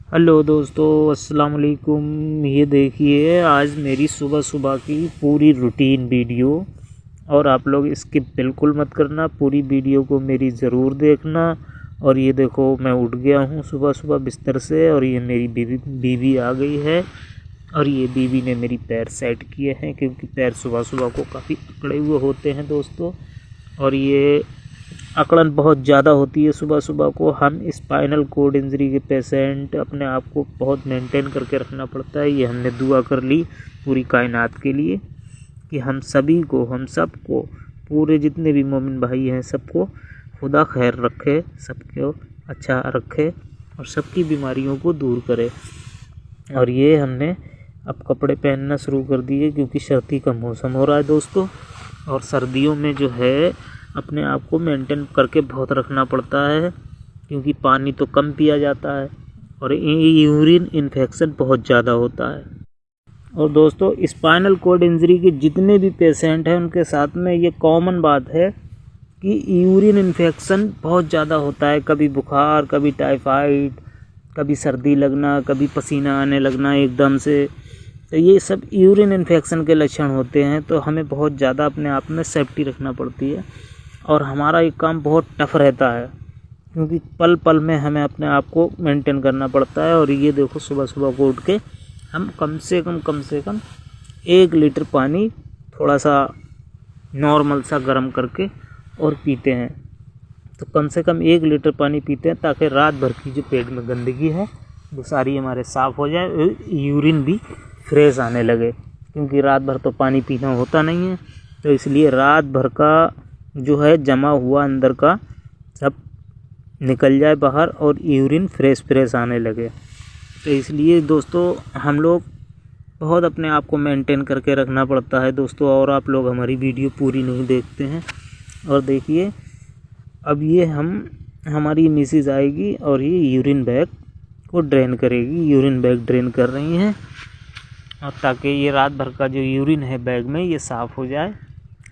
Hello दोस्तों, अस्सलाम वालेकुम। ये देखिए आज मेरी सुबह सुबह की पूरी रूटीन वीडियो, और आप लोग स्किप बिल्कुल मत करना, पूरी वीडियो को मेरी ज़रूर देखना। और ये देखो मैं उठ गया हूँ सुबह सुबह बिस्तर से, और ये मेरी बीवी आ गई है। और ये बीवी ने मेरी पैर सेट किए हैं, क्योंकि पैर सुबह सुबह को काफ़ी अकड़े हुए होते हैं दोस्तों। और ये अकड़न बहुत ज़्यादा होती है सुबह सुबह को। हम स्पाइनल कोड इंजरी के पेशेंट अपने आप को बहुत मेंटेन करके रखना पड़ता है। ये हमने दुआ कर ली पूरी कायनात के लिए कि हम सबको पूरे जितने भी मोमिन भाई हैं सबको खुदा खैर रखे, सबको अच्छा रखे और सबकी बीमारियों को दूर करे। और ये हमने अब कपड़े पहनना शुरू कर दिए, क्योंकि सर्दी का मौसम हो रहा है दोस्तों। और सर्दियों में जो है अपने आप को मेंटेन करके बहुत रखना पड़ता है, क्योंकि पानी तो कम पिया जाता है और यूरिन इन्फेक्शन बहुत ज़्यादा होता है। और दोस्तों स्पाइनल कोड इंजरी के जितने भी पेशेंट हैं उनके साथ में ये कॉमन बात है कि यूरिन इन्फेक्शन बहुत ज़्यादा होता है। कभी बुखार, कभी टाइफाइड, कभी सर्दी लगना, कभी पसीना आने लगना एकदम से। तो ये सब यूरिन इन्फेक्शन के लक्षण होते हैं। तो हमें बहुत ज़्यादा अपने आप में सेफ्टी रखना पड़ती है, और हमारा ये काम बहुत टफ रहता है, क्योंकि पल पल में हमें अपने आप को मेंटेन करना पड़ता है। और ये देखो सुबह सुबह को उठ के हम कम से कम 1 लीटर पानी थोड़ा सा नॉर्मल सा गर्म करके और पीते हैं। तो कम से कम 1 लीटर पानी पीते हैं, ताकि रात भर की जो पेट में गंदगी है वो सारी हमारे साफ़ हो जाए, यूरिन भी फ्रेश आने लगे। क्योंकि रात भर तो पानी पीना होता नहीं है, तो इसलिए रात भर का जो है जमा हुआ अंदर का सब निकल जाए बाहर और यूरिन फ्रेश आने लगे। तो इसलिए दोस्तों हम लोग बहुत अपने आप को मेंटेन करके रखना पड़ता है दोस्तों। और आप लोग हमारी वीडियो पूरी नहीं देखते हैं। और देखिए अब ये हमारी मिसेज आएगी और ये यूरिन बैग को ड्रेन करेगी। यूरिन बैग ड्रेन कर रही हैं, और ताकि ये रात भर का जो यूरिन है बैग में ये साफ़ हो जाए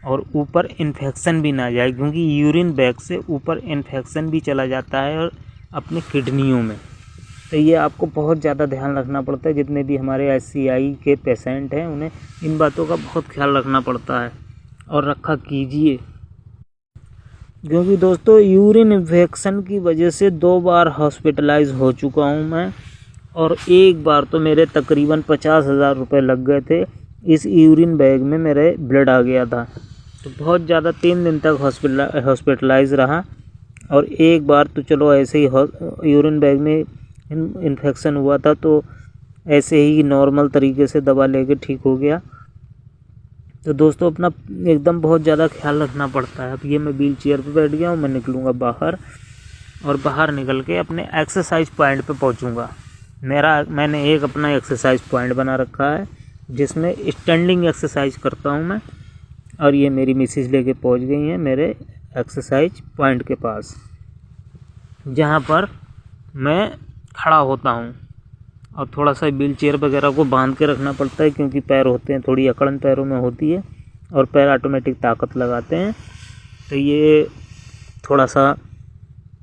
और ऊपर इन्फेक्शन भी ना जाए, क्योंकि यूरिन बैग से ऊपर इन्फेक्शन भी चला जाता है और अपने किडनियों में। तो ये आपको बहुत ज़्यादा ध्यान रखना पड़ता है। जितने भी हमारे SCI के पेशेंट हैं उन्हें इन बातों का बहुत ख्याल रखना पड़ता है, और रखा कीजिए। क्योंकि दोस्तों यूरिन इन्फेक्शन की वजह से 2 बार हॉस्पिटलाइज हो चुका हूँ मैं, और एक बार तो मेरे तकरीबन 50,000 रुपये लग गए थे। इस यूरिन बैग में मेरे ब्लड आ गया था, तो बहुत ज़्यादा 3 दिन तक हॉस्पिटलाइज रहा। और एक बार तो चलो ऐसे ही यूरिन बैग में इन्फेक्शन हुआ था, तो ऐसे ही नॉर्मल तरीके से दवा लेके ठीक हो गया। तो दोस्तों अपना एकदम बहुत ज़्यादा ख्याल रखना पड़ता है। अब ये मैं व्हील चेयर पर बैठ गया हूँ, मैं निकलूँगा बाहर, और बाहर निकल के अपने एक्सरसाइज पॉइंट पे पहुँचूँगा। मैंने एक अपना एक्सरसाइज पॉइंट बना रखा है, जिसमें स्टैंडिंग एक्सरसाइज करता हूँ मैं। और ये मेरी मिसेज लेके पहुँच गई हैं मेरे एक्सरसाइज पॉइंट के पास, जहाँ पर मैं खड़ा होता हूँ। और थोड़ा सा व्हील चेयर वगैरह को बांध के रखना पड़ता है, क्योंकि पैर होते हैं, थोड़ी अकड़न पैरों में होती है और पैर ऑटोमेटिक ताकत लगाते हैं। तो ये थोड़ा सा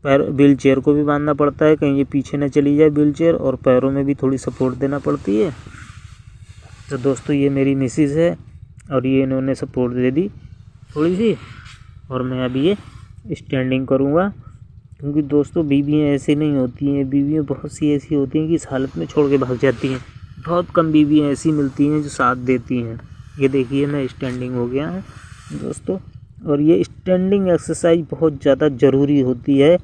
पैर व्हील चेयर को भी बांधना पड़ता है, कहीं ये पीछे न चली जाए व्हील चेयर, और पैरों में भी थोड़ी सपोर्ट देना पड़ती है। तो दोस्तों ये मेरी मिसेज है, और ये इन्होंने सपोर्ट दे दी थोड़ी सी, और मैं अभी ये स्टैंडिंग करूँगा। क्योंकि दोस्तों बीवियाँ ऐसी नहीं होती हैं, बीवियाँ बहुत सी ऐसी होती हैं कि इस हालत में छोड़ के भाग जाती हैं। बहुत कम बीवियाँ ऐसी मिलती हैं जो साथ देती हैं। ये देखिए मैं स्टैंडिंग हो गया है दोस्तों। और ये स्टैंडिंग एक्सरसाइज बहुत ज़्यादा ज़रूरी होती है।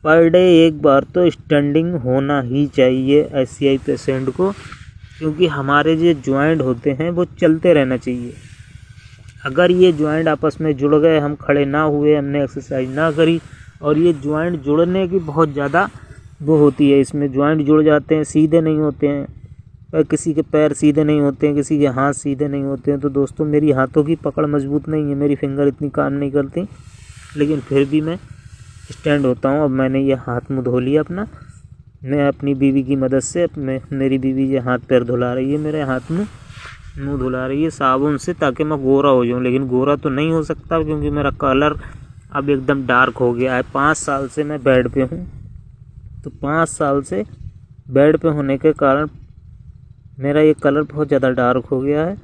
पर डे एक बार तो स्टैंडिंग होना ही चाहिए SCI पेशेंट को, क्योंकि हमारे जो जॉइंट होते हैं वो चलते रहना चाहिए। अगर ये जॉइंट आपस में जुड़ गए, हम खड़े ना हुए, हमने एक्सरसाइज ना करी, और ये जॉइंट जुड़ने की बहुत ज़्यादा वो होती है, इसमें जॉइंट जुड़ जाते हैं, सीधे नहीं होते हैं। किसी के पैर सीधे नहीं होते हैं, किसी के हाथ सीधे नहीं होते हैं। तो दोस्तों मेरी हाथों की पकड़ मजबूत नहीं है, मेरी फिंगर इतनी काम नहीं करती, लेकिन फिर भी मैं स्टैंड होता हूँ। अब मैंने ये हाथ मुँह धो लिया अपना, मैं अपनी बीवी की मदद से मेरी बीवी ये हाथ पैर धुला रही है, मेरे हाथ मुँह धुला रही है साबुन से, ताकि मैं गोरा हो जाऊँ। लेकिन गोरा तो नहीं हो सकता, क्योंकि मेरा कलर अब एकदम डार्क हो गया है। 5 साल से मैं बेड पे हूँ, तो 5 साल से बेड पे होने के कारण मेरा ये कलर बहुत ज़्यादा डार्क हो गया है।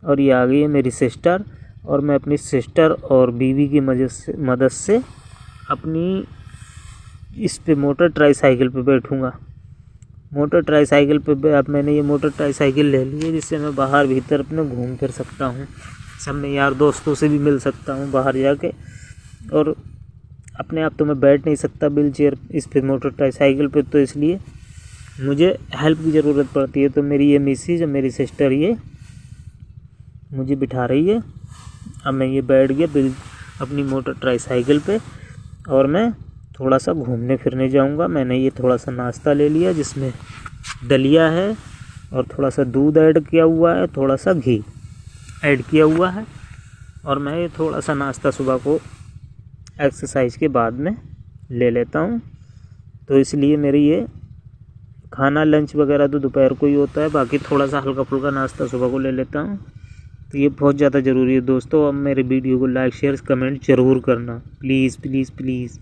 और ये आ गई है मेरी सिस्टर, और मैं अपनी सिस्टर और बीवी की मदद से अपनी इस पे मोटर ट्राईसाइकिल पे बैठूँगा। मोटर ट्राईसाइकिल पे अब मैंने ये मोटर ट्राईसाइकिल ले ली है, जिससे मैं बाहर भीतर अपने घूम फिर सकता हूँ। सब में यार दोस्तों से भी मिल सकता हूँ बाहर जाके। और अपने आप तो मैं बैठ नहीं सकता व्हील चेयर इस पे मोटर ट्राईसाइकिल पे, तो इसलिए मुझे हेल्प की ज़रूरत पड़ती है। तो मेरी ये मिसेज और मेरी सिस्टर ये मुझे बिठा रही है। अब मैं ये बैठ गया अपनी मोटर ट्राईसाइकिल पे, और मैं थोड़ा सा घूमने फिरने जाऊंगा। मैंने ये थोड़ा सा नाश्ता ले लिया, जिसमें दलिया है और थोड़ा सा दूध ऐड किया हुआ है, थोड़ा सा घी ऐड किया हुआ है। और मैं ये थोड़ा सा नाश्ता सुबह को एक्सरसाइज के बाद में ले लेता हूँ। तो इसलिए मेरी ये खाना लंच वगैरह तो दोपहर को ही होता है, बाकी थोड़ा सा हल्का फुल्का नाश्ता सुबह को ले लेता हूँ। तो ये बहुत ज़्यादा ज़रूरी है दोस्तों। अब मेरे वीडियो को लाइक शेयर कमेंट ज़रूर करना, प्लीज़ प्लीज़ प्लीज़।